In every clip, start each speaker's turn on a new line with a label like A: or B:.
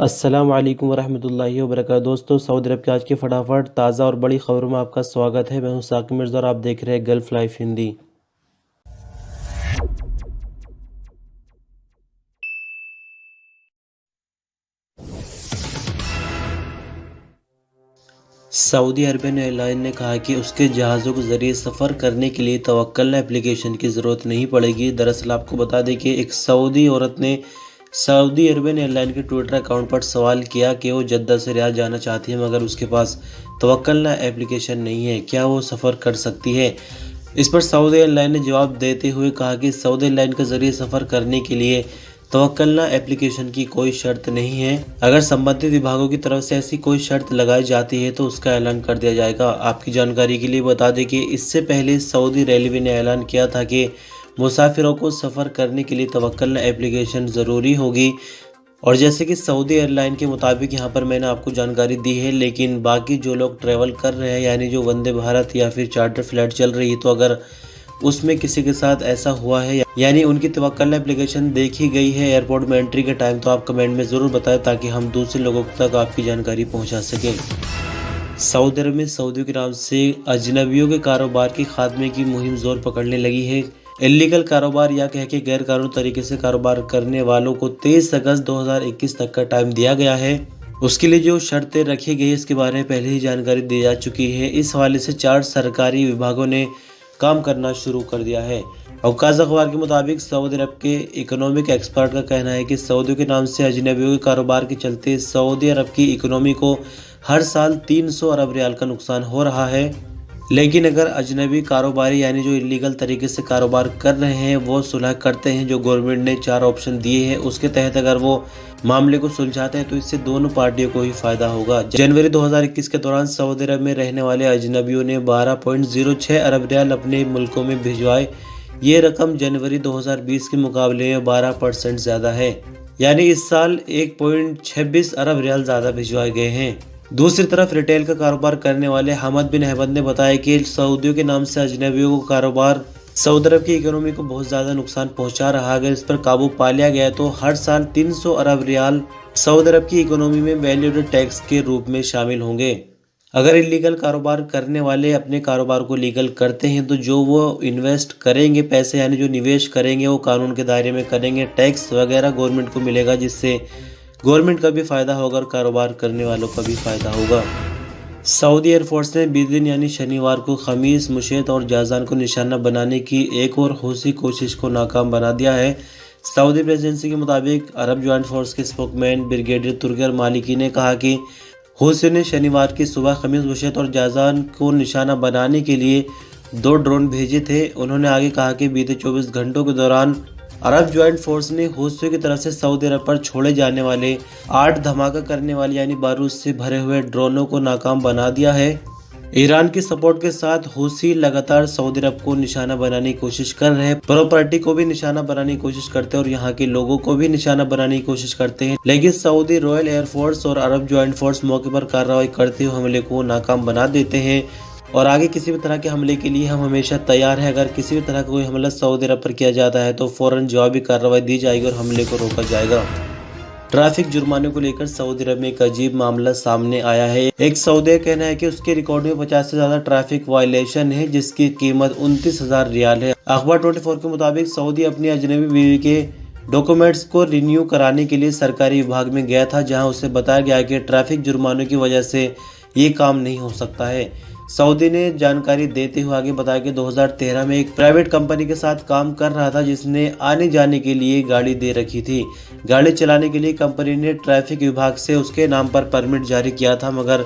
A: अस्सलाम वालेकुम वरहमतुल्लाहि वबरकातुहू। दोस्तों, सऊदी अरब की आज की फटाफट ताज़ा और बड़ी खबरों में आपका स्वागत है। मैं हूं साकिब मिर्ज़ा और आप देख रहे हैं gulf life Hindi. Saudi Arabian airline ने कहा कि उसके जहाज़ों के ज़रिए सफ़र करने के लिए तवक्कल एप्लीकेशन की ज़रूरत नहीं पड़ेगी। दरअसल आपको बता दें कि एक सऊदी औरत ने सऊदी अरबियन एयरलाइन के ट्विटर अकाउंट पर सवाल किया कि वो जद्दा से रियाद जाना चाहती है मगर उसके पास तवक्कल एप्लीकेशन नहीं है, क्या वो सफ़र कर सकती है। इस पर सऊदी एयरलाइन ने जवाब देते हुए कहा कि सऊदी एयरलाइन के ज़रिए सफ़र करने के लिए तवक्कलना एप्लीकेशन की कोई शर्त नहीं है। अगर संबंधित विभागों की तरफ से ऐसी कोई शर्त लगाई जाती है तो उसका ऐलान कर दिया जाएगा। आपकी जानकारी के लिए बता दें कि इससे पहले सऊदी रेलवे ने ऐलान किया था कि मुसाफिरों को सफ़र करने के लिए तवक्कलना एप्लीकेशन ज़रूरी होगी। और जैसे कि सऊदी एयरलाइन के मुताबिक यहाँ पर मैंने आपको जानकारी दी है, लेकिन बाकी जो लोग ट्रैवल कर रहे हैं यानी जो वंदे भारत या फिर चार्टर फ्लाइट चल रही है, तो अगर उसमें किसी के साथ ऐसा हुआ है यानी उनकी तवक्कल एप्लीकेशन देखी गई है एयरपोर्ट में एंट्री के टाइम, तो आप कमेंट में ज़रूर बताएं ताकि हम दूसरे लोगों तक आपकी जानकारी पहुंचा सकें। सऊदी अरब में सऊदियों के नाम से अजनबियों के कारोबार के खात्मे की मुहिम जोर पकड़ने लगी है। इलीगल कारोबार या कह के गैर कानूनी तरीके से कारोबार करने वालों को 23 अगस्त 2021 तक का टाइम दिया गया है। उसके लिए जो शर्तें रखी गई इसके बारे में पहले ही जानकारी दी जा चुकी है। इस हवाले से 4 सरकारी विभागों ने काम करना शुरू कर दिया है। अवकाश अखबार के मुताबिक सऊदी अरब के इकोनॉमिक एक्सपर्ट का कहना है कि सऊदियों के नाम से अजनबियों के कारोबार के चलते सऊदी अरब की इकोनॉमी को हर साल 300 अरब रियाल का नुकसान हो रहा है। लेकिन अगर अजनबी कारोबारी यानी जो इलीगल तरीके से कारोबार कर रहे हैं वो सुलह करते हैं, जो गवर्नमेंट ने 4 ऑप्शन दिए हैं उसके तहत अगर वो मामले को सुलझाते हैं तो इससे दोनों पार्टियों को ही फायदा होगा। जनवरी 2021 के दौरान सऊदी अरब में रहने वाले अजनबियों ने 12.06 अरब रियाल अपने मुल्कों में भिजवाए। ये रकम जनवरी 2020 के मुकाबले में 12% ज्यादा है, यानी इस साल 1.26 अरब रियाल ज्यादा भिजवाए गए हैं। दूसरी तरफ रिटेल का कारोबार करने वाले हमद बिन अहमद ने बताया कि सऊदियों के नाम से अजनबियों को कारोबार सऊदी अरब की इकोनॉमी को बहुत ज़्यादा नुकसान पहुंचा रहा है। अगर इस पर काबू पा लिया गया तो हर साल 300 अरब रियाल सऊदी अरब की इकोनॉमी में वैल्यू एडेड टैक्स के रूप में शामिल होंगे। अगर इलीगल कारोबार करने वाले अपने कारोबार को लीगल करते हैं तो जो वो इन्वेस्ट करेंगे पैसे यानी जो निवेश करेंगे वो कानून के दायरे में करेंगे, टैक्स वगैरह गवर्नमेंट को मिलेगा, जिससे गवर्नमेंट का भी फ़ायदा होगा और कारोबार करने वालों का भी फ़ायदा होगा। सऊदी एयरफोर्स ने 20 दिन यानी शनिवार को खमीस, मुशेत और जाजान को निशाना बनाने की एक और हौसी कोशिश को नाकाम बना दिया है। सऊदी प्रेसिडेंसी के मुताबिक अरब ज्वाइंट फोर्स के स्पोकमैन ब्रिगेडियर तुर्की मालिकी ने कहा कि हौसी ने शनिवार की सुबह खमीस, मुशेत और जाजान को निशाना बनाने के लिए 2 ड्रोन भेजे थे। उन्होंने आगे कहा कि बीते 24 घंटों के दौरान अरब ज्वाइंट फोर्स ने हौसियों की तरफ से सऊदी अरब पर छोड़े जाने वाले 8 धमाका करने वाले यानी बारूद से भरे हुए ड्रोनों को नाकाम बना दिया है। ईरान की सपोर्ट के साथ हौसी लगातार सऊदी अरब को निशाना बनाने की कोशिश कर रहे हैं, प्रॉपर्टी को भी निशाना बनाने की कोशिश करते हैं और यहाँ के लोगों को भी निशाना बनाने की कोशिश करते हैं। लेकिन सऊदी रॉयल एयरफोर्स और अरब ज्वाइंट फोर्स मौके पर कार्रवाई करते हुए हमले को नाकाम बना देते हैं और आगे किसी भी तरह के हमले के लिए हम हमेशा तैयार हैं। अगर किसी भी तरह का कोई हमला सऊदी अरब पर किया जाता है तो फौरन जवाबी कार्रवाई दी जाएगी और हमले को रोका जाएगा। ट्रैफिक जुर्माने को लेकर सऊदी अरब में एक अजीब मामला सामने आया है। एक सऊदी का कहना है कि उसके रिकॉर्ड में 50 से ज्यादा ट्रैफिक वायलेशन है जिसकी कीमत 29,000 रियाल है। अखबार 24 के मुताबिक सऊदी अपनी अजनबी बीवी के डॉक्यूमेंट्स को रिन्यू कराने के लिए सरकारी विभाग में गया था, जहां उसे बताया गया कि ट्रैफिक जुर्मानों की वजह से ये काम नहीं हो सकता है। सऊदी ने जानकारी देते हुए आगे बताया कि 2013 में एक प्राइवेट कंपनी के साथ काम कर रहा था जिसने आने जाने के लिए गाड़ी दे रखी थी। गाड़ी चलाने के लिए कंपनी ने ट्रैफिक विभाग से उसके नाम पर परमिट जारी किया था, मगर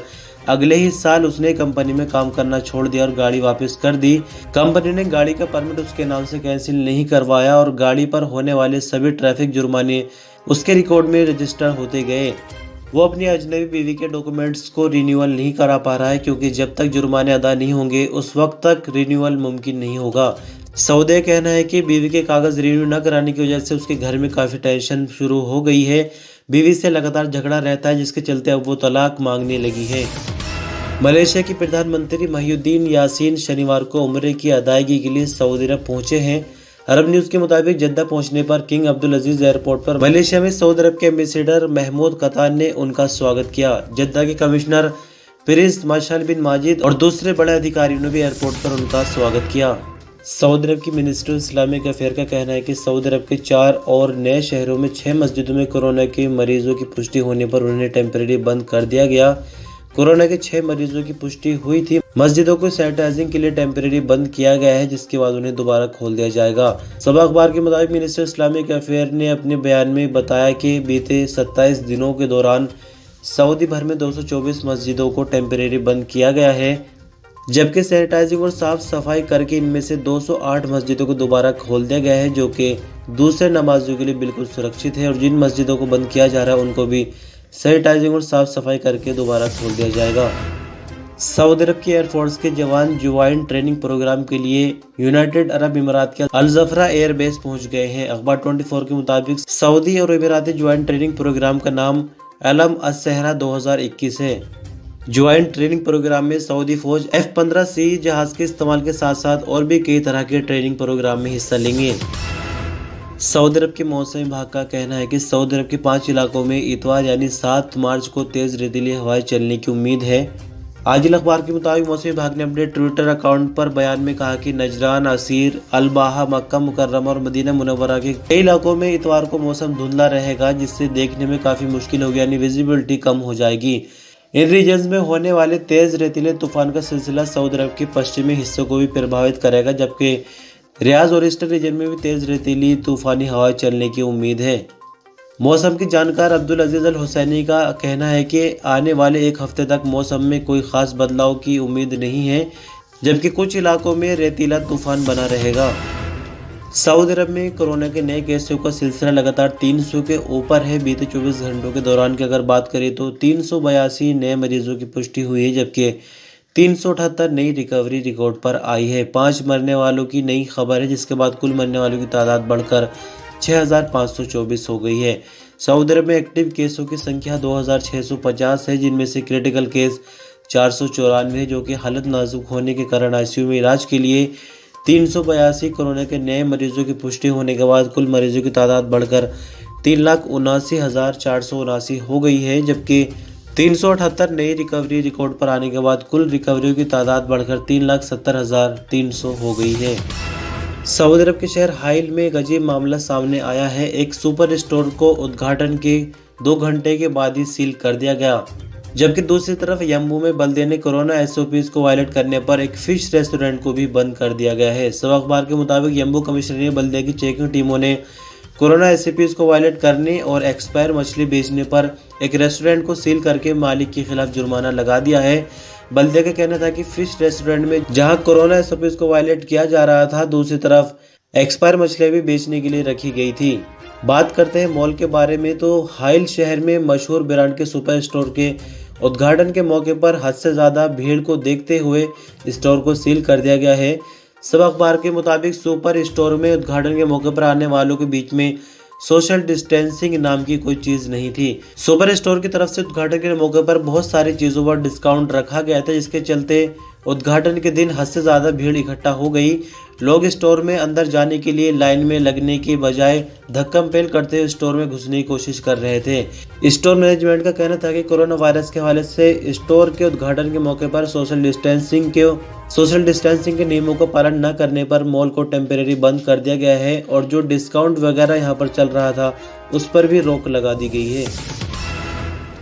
A: अगले ही साल उसने कंपनी में काम करना छोड़ दिया और गाड़ी वापस कर दी। कंपनी ने गाड़ी का परमिट उसके नाम से कैंसिल नहीं करवाया और गाड़ी पर होने वाले सभी ट्रैफिक जुर्माने उसके रिकॉर्ड में रजिस्टर होते गए। वो अपनी अजनबी बीवी के डॉक्यूमेंट्स को रिन्यूअल नहीं करा पा रहा है क्योंकि जब तक जुर्माने अदा नहीं होंगे उस वक्त तक रिन्यूअल मुमकिन नहीं होगा। सऊदी का कहना है कि बीवी के कागज रिन्यू न कराने की वजह से उसके घर में काफ़ी टेंशन शुरू हो गई है। बीवी से लगातार झगड़ा रहता है जिसके चलते अब वो तलाक मांगने लगी है। मलेशिया के प्रधानमंत्री मुहिउद्दीन यासीन शनिवार को उम्रे की अदायगी के लिए सऊदी अरब पहुंचे हैं। अरब न्यूज के मुताबिक जद्दा पहुंचने पर किंग अब्दुल अजीज एयरपोर्ट पर मलेशिया में सऊदी अरब के एम्बेसडर महमूद कतान ने उनका स्वागत किया। जद्दा के कमिश्नर प्रिंस माशाल बिन माजिद और दूसरे बड़े अधिकारियों ने भी एयरपोर्ट पर उनका स्वागत किया। सऊदी अरब की मिनिस्ट्री ऑफ इस्लामिक अफेयर का कहना है कि सऊदी अरब के 4 और नए शहरों में 6 मस्जिदों में कोरोना के मरीजों की पुष्टि होने पर उन्हें टेम्परेरी बंद कर दिया गया। कोरोना के 6 मरीजों की पुष्टि हुई थी। मस्जिदों को सैनिटाइजिंग के लिए टेम्परेरी बंद किया गया है, जिसके बाद उन्हें दोबारा खोल दिया जाएगा। सबा अखबार के मुताबिक मिनिस्ट्री ऑफ इस्लामिक अफेयर ने अपने बयान में बताया कि बीते 27 दिनों के दौरान सऊदी भर में 224 मस्जिदों को टेम्परेरी बंद किया गया है, जबकि सैनिटाइजिंग और साफ सफाई करके इनमें से 208 मस्जिदों को दोबारा खोल दिया गया है, जो कि दूसरे नमाजियों के लिए बिल्कुल सुरक्षित है। और जिन मस्जिदों को बंद किया जा रहा है उनको भी सैनिटाइजिंग और साफ सफाई करके दोबारा खोल दिया जाएगा। सऊदी अरब की एयरफोर्स के जवान ज्वाइंट ट्रेनिंग प्रोग्राम के लिए यूनाइटेड अरब अमीरात के अल जफरा एयरबेस पहुंच गए हैं। अखबार 24 के मुताबिक सऊदी और अमीराती ज्वाइंट ट्रेनिंग प्रोग्राम का नाम अलम अस-सहरा 2021 है। ज्वाइंट ट्रेनिंग प्रोग्राम में सऊदी फौज F-15C जहाज के इस्तेमाल के साथ साथ और भी कई तरह के ट्रेनिंग प्रोग्राम में हिस्सा लेंगे। सऊदी अरब के मौसम विभाग का कहना है कि सऊदी अरब के 5 इलाकों में इतवार यानी 7 मार्च को तेज रेतीली हवाएं चलने की उम्मीद है। आजिल अखबार के मुताबिक मौसम विभाग ने अपने ट्विटर अकाउंट पर बयान में कहा कि नजरान, असीर, अलबाहा, मक्का मुकर्रमा और मदीना मुनव्वरा के कई इलाकों में इतवार को मौसम धुंधला रहेगा, जिससे देखने में काफी मुश्किल होगी, यानी विजिबिलिटी कम हो जाएगी। इन रीजन्स में होने वाले तेज रेतीले तूफान का सिलसिला सऊदी अरब के पश्चिमी हिस्सों को भी प्रभावित करेगा, जबकि रियाज और ईस्टर्न रीजन में भी तेज रेतीली तूफानी हवाएं चलने की उम्मीद है। मौसम के जानकार अब्दुल अजीज अल हुसैनी का कहना है कि आने वाले एक हफ्ते तक मौसम में कोई खास बदलाव की उम्मीद नहीं है, जबकि कुछ इलाकों में रेतीला तूफान बना रहेगा। सऊदी अरब में कोरोना के नए केसों का सिलसिला लगातार 300 के ऊपर है। बीते 24 घंटों के दौरान की अगर बात करें तो 382 नए मरीजों की पुष्टि हुई है, जबकि 378 नई रिकवरी रिकॉर्ड पर आई है। 5 मरने वालों की नई खबर है, जिसके बाद कुल मरने वालों की तादाद बढ़कर 6524 हो गई है। सऊदी अरब में एक्टिव केसों की संख्या 2650 है, जिनमें से क्रिटिकल केस 494 है, जो कि हालत नाजुक होने के कारण आईसीयू में इलाज के लिए 382 कोरोना के नए मरीजों की पुष्टि होने के बाद कुल मरीजों की तादाद बढ़कर 3,79,479 हो गई है, जबकि 378 नई रिकवरी रिकॉर्ड पर आने के बाद कुल रिकवरियों की तादाद बढ़कर 3,70,300 हो गई है। सऊदी अरब के शहर हाइल में एक अजीब मामला सामने आया है। एक सुपर स्टोर को उद्घाटन के 2 घंटे के बाद ही सील कर दिया गया, जबकि दूसरी तरफ यम्बू में बल्दिया ने कोरोना SOPs को वायलेट करने पर एक फिश रेस्टोरेंट को भी बंद कर दिया गया है। सब अखबार के मुताबिक यम्बू कमिश्नरी बल्दिया की चेकिंग टीमों ने कोरोना SOPs को वायलेट करने और एक्सपायर मछली बेचने पर एक रेस्टोरेंट को सील करके मालिक के खिलाफ जुर्माना लगा दिया है। बल्दिया का कहना था कि फिश रेस्टोरेंट में जहां कोरोना SOPs को वायलेट किया जा रहा था, दूसरी तरफ एक्सपायर मछलियां भी बेचने के लिए रखी गई थी। बात करते हैं मॉल के बारे में, तो हाइल शहर में मशहूर ब्रांड के सुपर स्टोर के उद्घाटन के मौके पर हद से ज्यादा भीड़ को देखते हुए स्टोर को सील कर दिया गया है। सब अखबार के मुताबिक सुपर स्टोर में उद्घाटन के मौके पर आने वालों के बीच में सोशल डिस्टेंसिंग नाम की कोई चीज नहीं थी। सुपर स्टोर की तरफ से उद्घाटन के मौके पर बहुत सारी चीजों पर डिस्काउंट रखा गया था, जिसके चलते उद्घाटन के दिन हद से ज्यादा भीड़ इकट्ठा हो गई। लोग स्टोर में अंदर जाने के लिए लाइन में लगने की बजाय धक्कम पेल करते हुए स्टोर में घुसने की कोशिश कर रहे थे। स्टोर मैनेजमेंट का कहना था कि कोरोना वायरस के हवाले से स्टोर के उद्घाटन के मौके पर सोशल डिस्टेंसिंग के नियमों का पालन न करने पर मॉल को टेम्परेरी बंद कर दिया गया है, और जो डिस्काउंट वगैरह यहाँ पर चल रहा था उस पर भी रोक लगा दी गई है।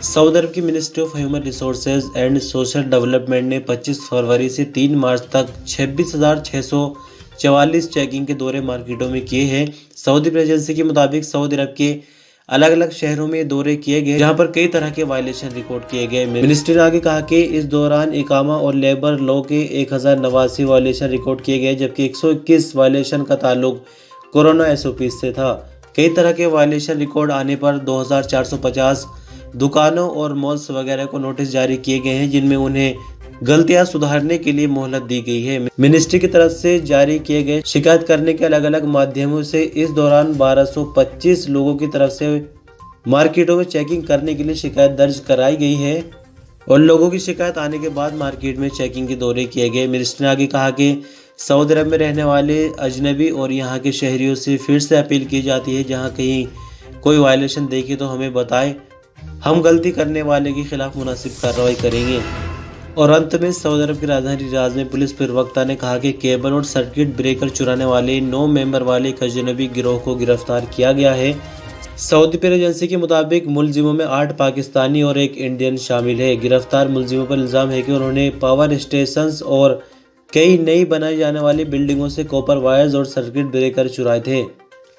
A: सऊदी अरब की ministry of human resources and social development ने 25 फरवरी से 3 मार्च तक 26,644 चेकिंग के दौरे मार्केटों में किए हैं। सऊदी प्रेसिडेंसी के मुताबिक सऊदी अरब के अलग अलग शहरों में दौरे किए गए, जहां पर कई तरह के वायलेशन रिकॉर्ड किए गए। मिनिस्ट्री ने आगे कहा कि इस दौरान इकामा और लेबर लॉ के 1089 वायलेशन रिकॉर्ड किए गए, जबकि 121 वायलेशन का ताल्लुक कोरोना SOPs से था। कई तरह के वायलेशन रिकॉर्ड आने पर 2450 दुकानों और मॉल्स वगैरह को नोटिस जारी किए गए हैं, जिनमें उन्हें गलतियां सुधारने के लिए मोहलत दी गई है। मिनिस्ट्री की तरफ से जारी किए गए शिकायत करने के अलग अलग माध्यमों से इस दौरान 1225 लोगों की तरफ से मार्केटों में चेकिंग करने के लिए शिकायत दर्ज कराई गई है, और लोगों की शिकायत आने के बाद मार्केट में चेकिंग के दौरे किए गए। मिनिस्ट्री ने आगे कहा कि सऊदी अरब में रहने वाले अजनबी और यहाँ के शहरियों से फिर से अपील की जाती है, जहाँ कहीं कोई वायलेशन देखे तो हमें बताएं, हम गलती करने वाले के खिलाफ मुनासिब कार्रवाई करेंगे। और अंत में सऊदी अरब की राजधानी रियाद में पुलिस प्रवक्ता ने कहा कि केबल और सर्किट ब्रेकर चुराने वाले 9 मेंबर वाले एक अजनबी गिरोह को गिरफ्तार किया गया है। सऊदी प्रेस एजेंसी के मुताबिक मुलजिमों में 8 पाकिस्तानी और 1 इंडियन शामिल है। गिरफ्तार मुलजिमों पर इल्ज़ाम है कि उन्होंने पावर स्टेशंस और कई नई बनाई जाने वाली बिल्डिंगों से कॉपर वायर्स और सर्किट ब्रेकर चुराए थे।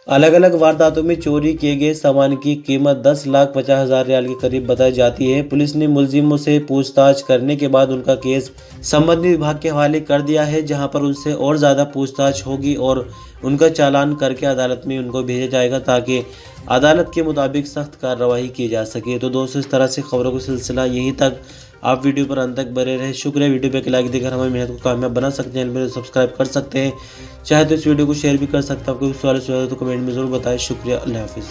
A: अलग अलग वारदातों में चोरी किए गए सामान की कीमत 10,50,000 रियाल के करीब बताई जाती है। पुलिस ने मुलजिमों से पूछताछ करने के बाद उनका केस संबंधित विभाग के हवाले कर दिया है, जहां पर उनसे और ज़्यादा पूछताछ होगी और उनका चालान करके अदालत में उनको भेजा जाएगा, ताकि अदालत के मुताबिक सख्त कार्रवाई की जा सके। तो दोस्तों, इस तरह से खबरों का सिलसिला यहीं तक। आप वीडियो पर अंत तक बने रहे। शुक्रिया। वीडियो पे एक लाइक देकर हमारी मेहनत को कामयाब बना सकते हैं, चैनल को सब्सक्राइब कर सकते हैं, चाहे तो इस वीडियो को शेयर भी कर सकते हैं। आपको सवाल तो कमेंट में जरूर बताएं। शुक्रिया। अल्लाह हाफिज़।